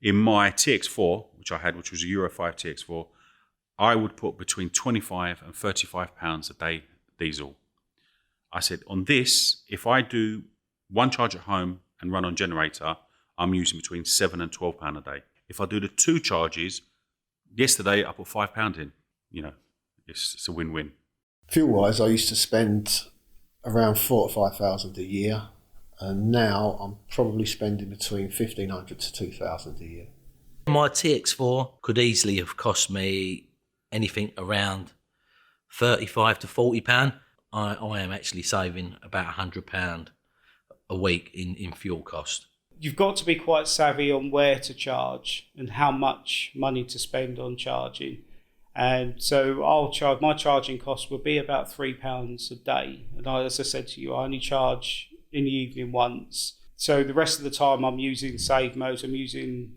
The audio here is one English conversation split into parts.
In my TX4, which I had, which was a Euro 5 TX4, I would put between 25 and 35 pounds a day diesel. I said, on this, if I do one charge at home and run on generator, I'm using between 7 and 12 pound a day. If I do the 2 charges, yesterday I put 5 pound in. It's a win-win. Fuel-wise, I used to spend around 4,000 to 5,000 a year, and now I'm probably spending between 1,500 to 2,000 a year. My TX4 could easily have cost me anything around 35 to 40 pound. I am actually saving about £100 a week in fuel cost. You've got to be quite savvy on where to charge and how much money to spend on charging. And so my charging cost would be about £3 a day. And as I said to you, I only charge in the evening once. So the rest of the time I'm using save modes, I'm using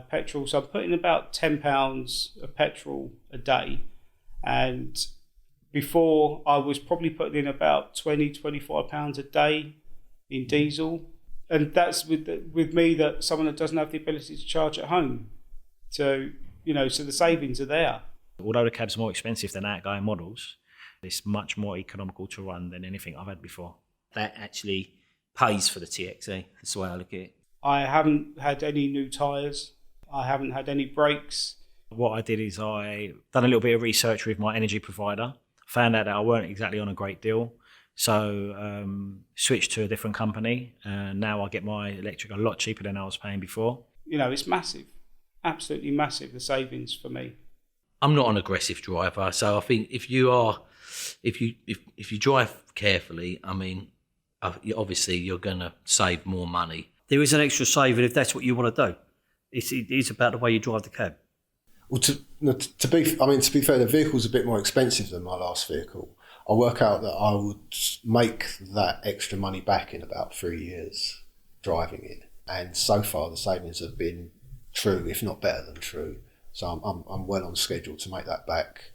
petrol. So I'm putting about £10 of petrol a day. And before I was probably putting in about £20-25 a day in diesel. And that's with me, that someone that doesn't have the ability to charge at home. So, so the savings are there. Although the cab's more expensive than outgoing models, it's much more economical to run than anything I've had before. That actually pays for the TXE. That's the way I look at it. I haven't had any new tyres. I haven't had any brakes. What I did is I done a little bit of research with my energy provider, found out that I weren't exactly on a great deal. So switched to a different company, and now I get my electric a lot cheaper than I was paying before. It's massive, absolutely massive, the savings for me. I'm not an aggressive driver, so I think if you drive carefully, I mean, obviously you're going to save more money. There is an extra saving if that's what you want to do. It is about the way you drive the cab. Well, to be fair, the vehicle's a bit more expensive than my last vehicle. I work out that I would make that extra money back in about 3 years driving it, and so far the savings have been true, if not better than true. So I'm well on schedule to make that back